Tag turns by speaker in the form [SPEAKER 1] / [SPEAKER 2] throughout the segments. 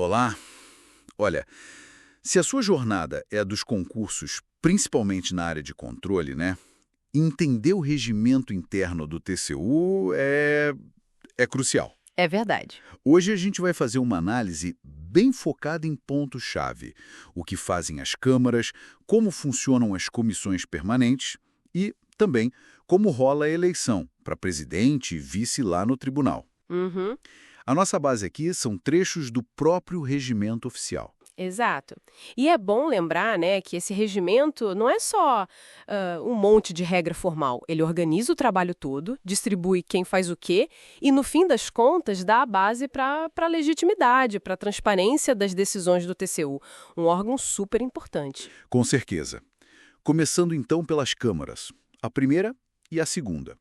[SPEAKER 1] Olá. Olha, se a sua jornada é a dos concursos, principalmente na área de controle, né? Entender o regimento interno do TCU é crucial.
[SPEAKER 2] É verdade.
[SPEAKER 1] Hoje a gente vai fazer uma análise bem focada em pontos-chave. O que fazem as câmaras, como funcionam as comissões permanentes e, também, como rola a eleição para presidente e vice lá no tribunal.
[SPEAKER 2] Uhum,
[SPEAKER 1] A nossa base aqui são trechos do próprio regimento oficial.
[SPEAKER 2] exato. E é bom lembrar, né, que esse regimento não é só um monte de regra formal. Ele organiza o trabalho todo, distribui quem faz o quê e, no fim das contas, dá a base para a legitimidade, para a transparência das decisões do TCU. Um órgão super importante.
[SPEAKER 1] Com certeza. Começando então pelas câmaras, a primeira e a segunda.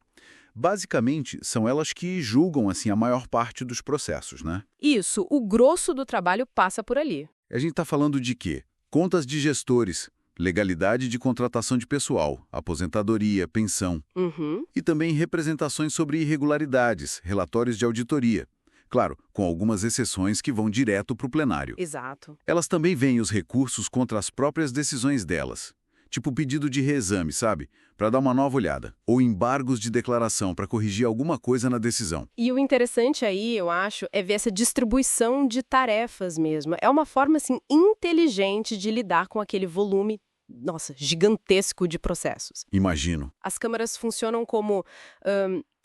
[SPEAKER 1] Basicamente, são elas que julgam assim a maior parte dos processos, né?
[SPEAKER 2] Isso, o grosso do trabalho passa por ali.
[SPEAKER 1] A gente está falando de quê? Contas de gestores, legalidade de contratação de pessoal, aposentadoria, pensão
[SPEAKER 2] Uhum.
[SPEAKER 1] e também representações sobre irregularidades, relatórios de auditoria. Claro, com algumas exceções que vão direto para o plenário.
[SPEAKER 2] Exato.
[SPEAKER 1] Elas também veem os recursos contra as próprias decisões delas. Tipo pedido de reexame, sabe? Para dar uma nova olhada. Ou embargos de declaração para corrigir alguma coisa na decisão.
[SPEAKER 2] E o interessante aí, eu acho, é ver essa distribuição de tarefas mesmo. É uma forma, assim, inteligente de lidar com aquele volume, nossa, gigantesco de processos.
[SPEAKER 1] Imagino.
[SPEAKER 2] As câmaras funcionam como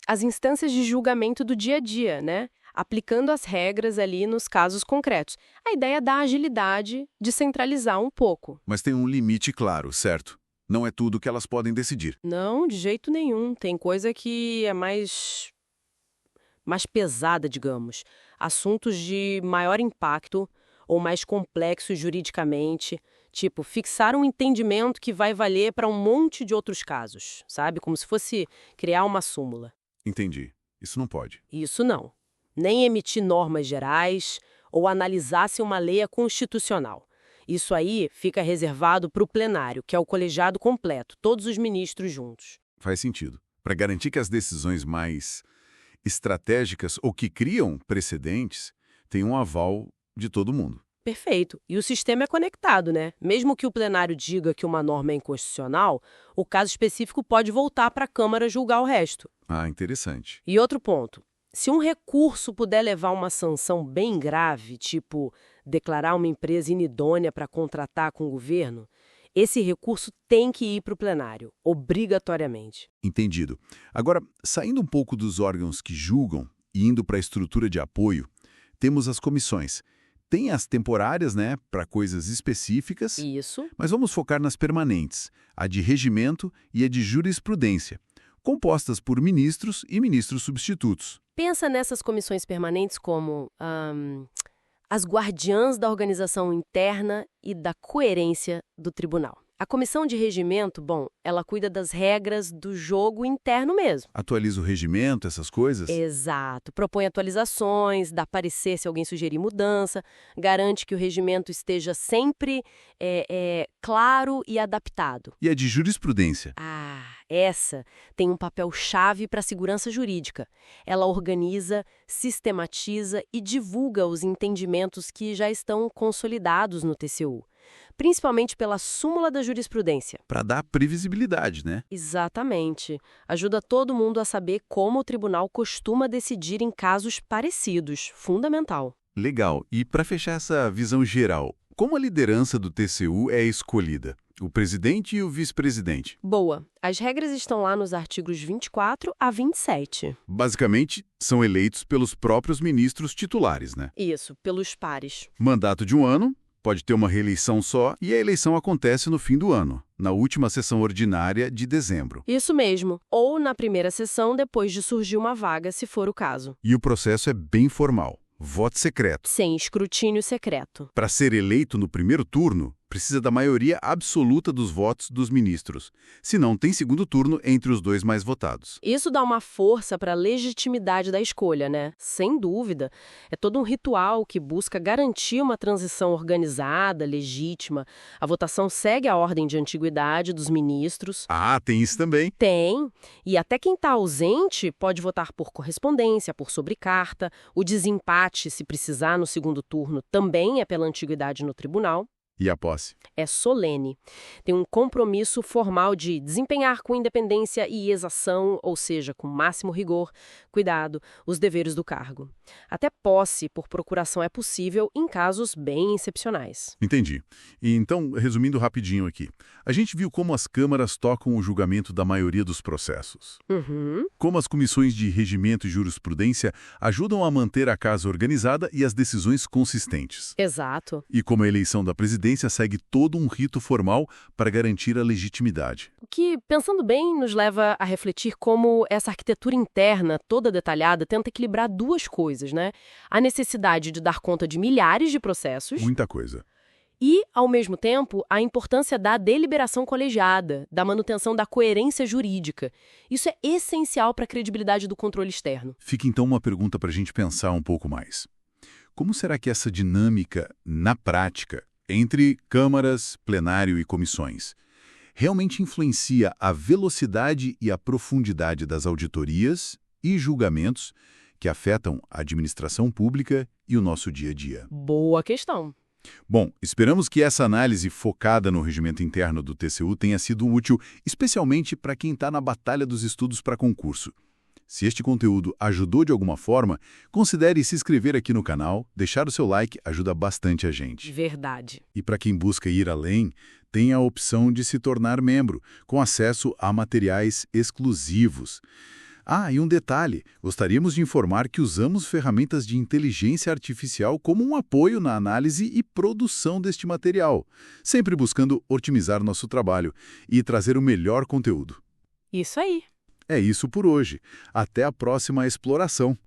[SPEAKER 2] as instâncias de julgamento do dia a dia, né? Aplicando as regras ali nos casos concretos. A ideia é dar agilidade, de centralizar um pouco.
[SPEAKER 1] Mas tem um limite claro, certo? Não é tudo que elas podem decidir.
[SPEAKER 2] Não, de jeito nenhum. Tem coisa que é mais pesada, digamos. Assuntos de maior impacto ou mais complexos juridicamente, tipo, fixar um entendimento que vai valer para um monte de outros casos, sabe? Como se fosse criar uma súmula.
[SPEAKER 1] Entendi. Isso não pode.
[SPEAKER 2] Isso não. Nem emitir normas gerais ou analisar se uma lei é constitucional. Isso aí fica reservado para o plenário, que é o colegiado completo, todos os ministros juntos.
[SPEAKER 1] Faz sentido. Para garantir que as decisões mais estratégicas ou que criam precedentes tenham um aval de todo mundo.
[SPEAKER 2] Perfeito. E o sistema é conectado, né? Mesmo que o plenário diga que uma norma é inconstitucional, o caso específico pode voltar para a Câmara julgar o resto.
[SPEAKER 1] Ah, interessante.
[SPEAKER 2] E outro ponto. Se um recurso puder levar a uma sanção bem grave, tipo declarar uma empresa inidônea para contratar com o governo, esse recurso tem que ir para o plenário, obrigatoriamente.
[SPEAKER 1] Entendido. Agora, saindo um pouco dos órgãos que julgam e indo para a estrutura de apoio, temos as comissões. Tem as temporárias, né, para coisas específicas,
[SPEAKER 2] Isso.
[SPEAKER 1] mas vamos focar nas permanentes, a de regimento e a de jurisprudência, compostas por ministros e ministros substitutos.
[SPEAKER 2] Pensa nessas comissões permanentes como as guardiãs da organização interna e da coerência do tribunal. A comissão de regimento, bom, ela cuida das regras do jogo interno mesmo.
[SPEAKER 1] Atualiza o regimento, essas coisas?
[SPEAKER 2] Exato. Propõe atualizações, dá parecer se alguém sugerir mudança, garante que o regimento esteja sempre claro e adaptado.
[SPEAKER 1] E a de jurisprudência?
[SPEAKER 2] Essa tem um papel-chave para a segurança jurídica. Ela organiza, sistematiza e divulga os entendimentos que já estão consolidados no TCU, principalmente pela súmula da jurisprudência.
[SPEAKER 1] Para dar previsibilidade, né?
[SPEAKER 2] Exatamente. Ajuda todo mundo a saber como o tribunal costuma decidir em casos parecidos. Fundamental.
[SPEAKER 1] Legal. E para fechar essa visão geral, como a liderança do TCU é escolhida? O presidente e o vice-presidente?
[SPEAKER 2] Boa. As regras estão lá nos artigos 24 a 27.
[SPEAKER 1] Basicamente, são eleitos pelos próprios ministros titulares, né?
[SPEAKER 2] Isso, pelos pares.
[SPEAKER 1] Mandato de um ano, pode ter uma reeleição só, e a eleição acontece no fim do ano, na última sessão ordinária de dezembro.
[SPEAKER 2] Isso mesmo. Ou na primeira sessão, depois de surgir uma vaga, se for o caso.
[SPEAKER 1] E o processo é bem formal. Voto secreto.
[SPEAKER 2] Sem escrutínio secreto.
[SPEAKER 1] Para ser eleito no primeiro turno, Precisa da maioria absoluta dos votos dos ministros. Senão, tem segundo turno entre os dois mais votados.
[SPEAKER 2] Isso dá uma força para a legitimidade da escolha, né? Sem dúvida. É todo um ritual que busca garantir uma transição organizada, legítima. A votação segue a ordem de antiguidade dos ministros.
[SPEAKER 1] Ah, tem isso também.
[SPEAKER 2] Tem. E até quem está ausente pode votar por correspondência, por sobrecarta. O desempate, se precisar, no segundo turno, também é pela antiguidade no tribunal.
[SPEAKER 1] E a posse?
[SPEAKER 2] É solene. Tem um compromisso formal de desempenhar com independência e exação, ou seja, com máximo rigor, cuidado, os deveres do cargo. Até posse por procuração é possível em casos bem excepcionais.
[SPEAKER 1] Entendi. E então, resumindo rapidinho aqui, a gente viu como as câmaras tocam o julgamento da maioria dos processos.
[SPEAKER 2] Uhum.
[SPEAKER 1] Como as comissões de regimento e jurisprudência ajudam a manter a casa organizada e as decisões consistentes.
[SPEAKER 2] Exato.
[SPEAKER 1] E como a eleição da presidência segue todo um rito formal para garantir a legitimidade.
[SPEAKER 2] O que, pensando bem, nos leva a refletir como essa arquitetura interna, toda detalhada, tenta equilibrar duas coisas, né? A necessidade de dar conta de milhares de processos
[SPEAKER 1] Muita coisa.
[SPEAKER 2] e, ao mesmo tempo, a importância da deliberação colegiada, da manutenção da coerência jurídica. Isso é essencial para a credibilidade do controle externo.
[SPEAKER 1] Fica então uma pergunta para a gente pensar um pouco mais. Como será que essa dinâmica, na prática, entre câmaras, plenário e comissões, realmente influencia a velocidade e a profundidade das auditorias e julgamentos que afetam a administração pública e o nosso dia a dia?
[SPEAKER 2] Boa questão.
[SPEAKER 1] Bom, esperamos que essa análise focada no regimento interno do TCU tenha sido útil, especialmente para quem está na batalha dos estudos para concurso. Se este conteúdo ajudou de alguma forma, considere se inscrever aqui no canal, deixar o seu like ajuda bastante a gente.
[SPEAKER 2] Verdade.
[SPEAKER 1] E para quem busca ir além, tem a opção de se tornar membro, com acesso a materiais exclusivos. Ah, e um detalhe, gostaríamos de informar que usamos ferramentas de inteligência artificial como um apoio na análise e produção deste material, sempre buscando otimizar nosso trabalho e trazer o melhor conteúdo.
[SPEAKER 2] Isso aí.
[SPEAKER 1] É isso por hoje. Até a próxima exploração.